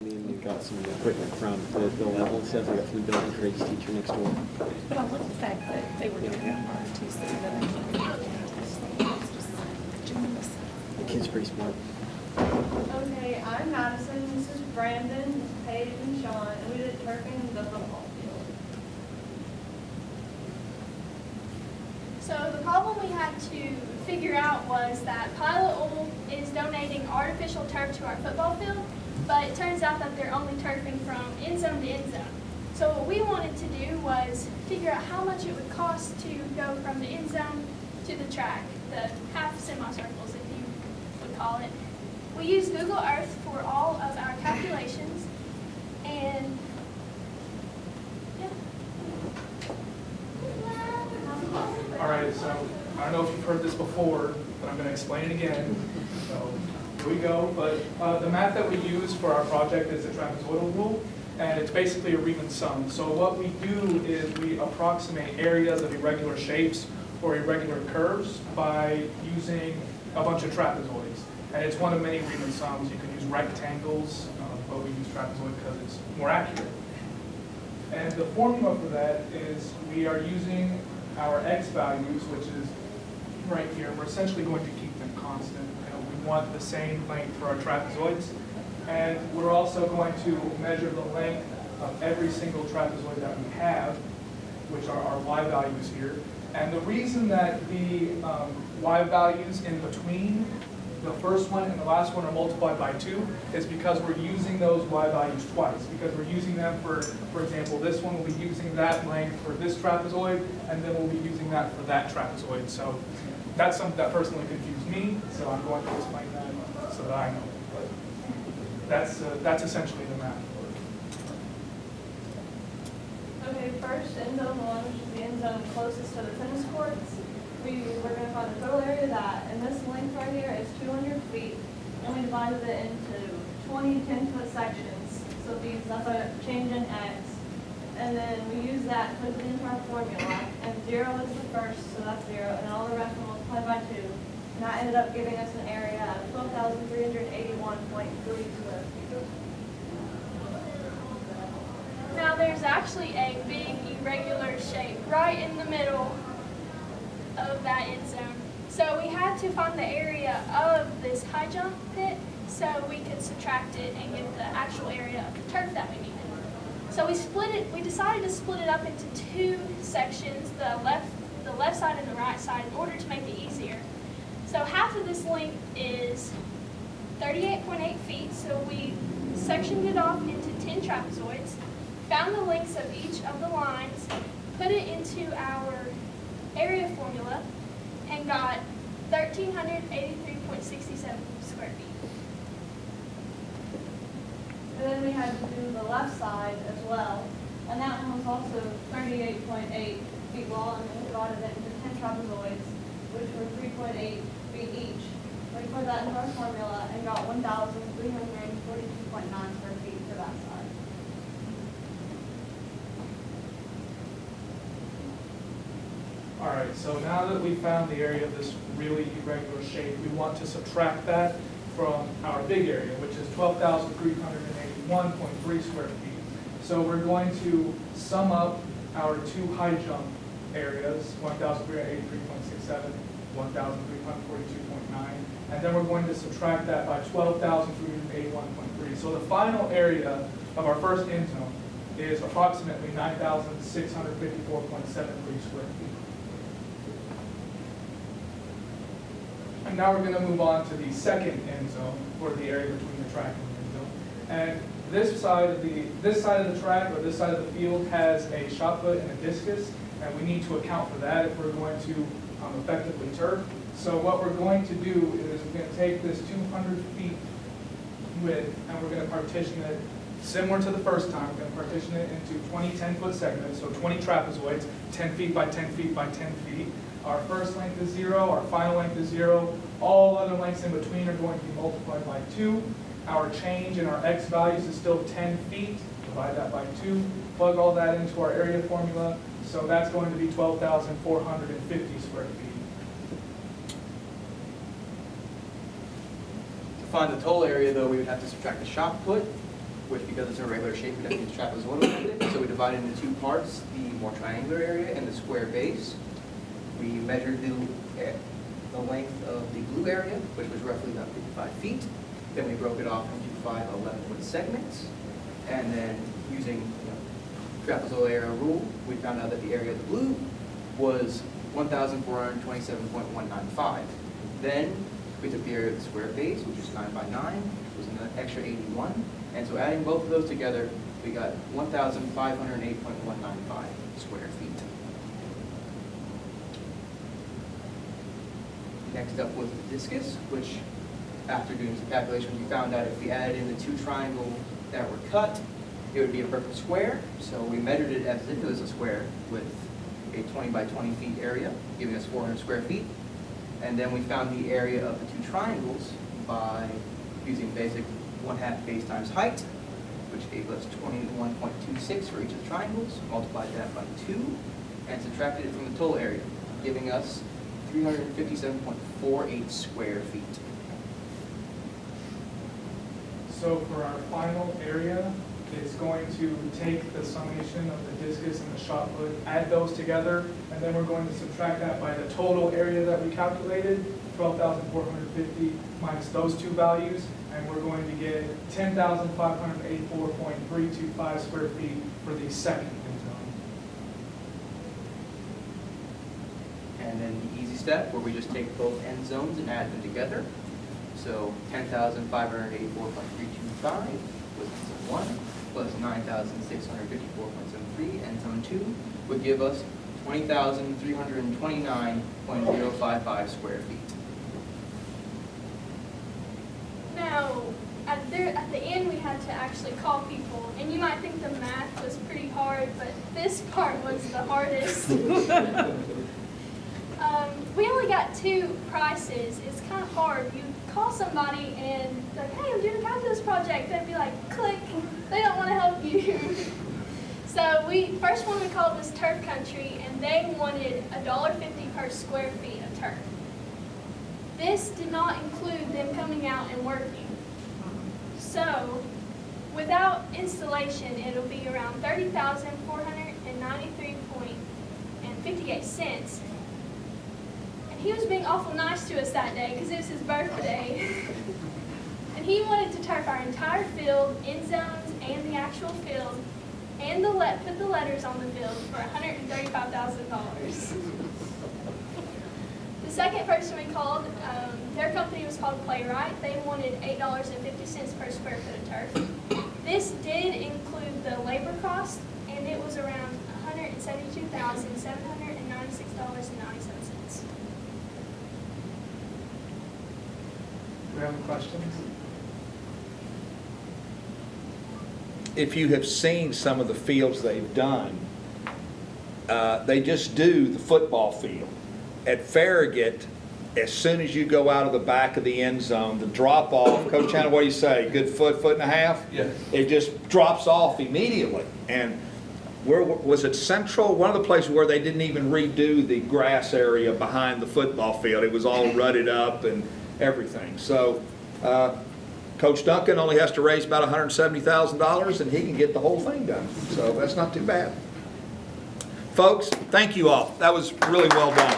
And we got some equipment from the level. It says we got from the building trades teacher next door. But I love the fact that they were doing that on Tuesday. The kid's pretty smart. Okay, I'm Madison, this is Brandon, this is Paige and Shawn, and we did turfing the football field. So the problem we had to figure out was that Pilot Oil is donating artificial turf to our football field, but it turns out that they're only turfing from end zone to end zone. So what we wanted to do was figure out how much it would cost to go from the end zone to the track, the half semicircles if you would call it. We used Google Earth for all of our calculations, and yeah. All right, so I don't know if you've heard this before, but I'm going to explain it again. So here we go. But the math that we use for our project is the trapezoidal rule, and it's basically a Riemann sum. So what we do is we approximate areas of irregular shapes or irregular curves by using a bunch of trapezoids. And it's one of many Riemann sums. You can use rectangles, but we use trapezoid because it's more accurate. And the formula for that is we are using our x values, which is right here. We're essentially going to keep them constant. We want the same length for our trapezoids. And we're also going to measure the length of every single trapezoid that we have, which are our y values here. And the reason that the y values in between the first one and the last one are multiplied by 2 is because we're using those y values twice. Because we're using them for example, this one will be using that length for this trapezoid, and then we'll be using that for that trapezoid. So that's something that personally confused me, so I'm going to explain that so that I know. But that's essentially the math. Okay, first end zone 1, which is the end zone closest to the tennis courts. We're going to find the total area of that, and this length right here is 200 feet, and we divided it into 20 10-foot sections. So that's a change in x, and then we use that to put it into our formula, and 0 is the first, so that's 0, and all the rest are multiplied by 2, and that ended up giving us an area of 12,381.3 square feet. Now there's actually a big irregular shape right in the middle of that end zone. So we had to find the area of this high jump pit so we could subtract it and get the actual area of the turf that we needed. So we decided to split it up into 2 sections, the left side and the right side, in order to make it easier. So half of this length is 38.8 feet, so we sectioned it off into 10 trapezoids, found the lengths of each of the lines, put it into our area formula, and got 1,383.67 square feet. And then we had to do the left side as well, and that one was also 38.8 feet long, and we divided it into 10 trapezoids, which were 3.8 feet each. We put that into our formula and got 1,342.9 square feet for that side. All right, so now that we found the area of this really irregular shape, we want to subtract that from our big area, which is 12,381.3 square feet. So we're going to sum up our 2 high jump areas, 1,383.67, 1,342.9, and then we're going to subtract that by 12,381.3. So the final area of our first end zone is approximately 9,654.73 square feet. And now we're going to move on to the second end zone, or the area between the track and the end zone. And this side of the track, or this side of the field, has a shot put and a discus, and we need to account for that if we're going to effectively turf. So what we're going to do is we're going to take this 200 feet width, and we're going to partition it similar to the first time. We're going to partition it into 20 10-foot segments, so 20 trapezoids, 10 feet by 10 feet by 10 feet. Our first length is 0, our final length is 0. All other lengths in between are going to be multiplied by 2. Our change in our x values is still 10 feet. Divide that by 2. Plug all that into our area formula. So that's going to be 12,450 square feet. To find the total area, though, we would have to subtract the shot put which because it's a regular shape, we don't use trapezoidal method. So we divided into two parts, the more triangular area and the square base. We measured the length of the blue area, which was roughly about 55 feet. Then we broke it off into 5 11-foot segments. And then using trapezoidal area rule, we found out that the area of the blue was 1,427.195. Then we took the area of the square base, which is 9 by 9, which was an extra 81. And so adding both of those together, we got 1,508.195 square feet. Next up was the discus, which after doing some calculations, we found out if we added in the two triangles that were cut, it would be a perfect square. So we measured it as if it was a square with a 20 by 20 feet area, giving us 400 square feet. And then we found the area of the two triangles by using basic 1/2 base times height, which gave us 21.26 for each of the triangles, multiplied that by 2, and subtracted it from the total area, giving us 357.48 square feet. So for our final area, it's going to take the summation of the discus and the shot put, add those together, and then we're going to subtract that by the total area that we calculated, 12,450 minus those two values, and we're going to get 10,584.325 square feet for the second end zone. And then the easy step, where we just take both end zones and add them together. So 10,584.325 with end zone 1 plus 9,654.73 end zone 2 would give us 20,329.055 square feet. Now, at the end, we had to actually call people, and you might think the math was pretty hard, but this part was the hardest. We only got 2 prices. It's kind of hard. You call somebody and like, hey, I'm doing a calculus project. They'd be like, click. They don't want to help you. So first one we called was Turf Country, and they wanted $1.50 per square feet of turf. This did not include them coming out and working. So without installation, it'll be around $30,493.58. He was being awful nice to us that day because it was his birthday. And he wanted to turf our entire field, end zones, and the actual field, and put the letters on the field for $135,000. The second person we called, their company was called Playwright. They wanted $8.50 per square foot of turf. This did include the labor cost, and it was around $172,796.97. Do we have any questions? If you have seen some of the fields they've done, they just do the football field. At Farragut, as soon as you go out of the back of the end zone, the drop off, Coach Chandler, what do you say, good foot, 1.5 feet? Yeah. It just drops off immediately. And where was it Central? One of the places where they didn't even redo the grass area behind the football field. It was all rutted up and everything. So Coach Duncan only has to raise about $170,000 and he can get the whole thing done. So that's not too bad. Folks, thank you all. That was really well done.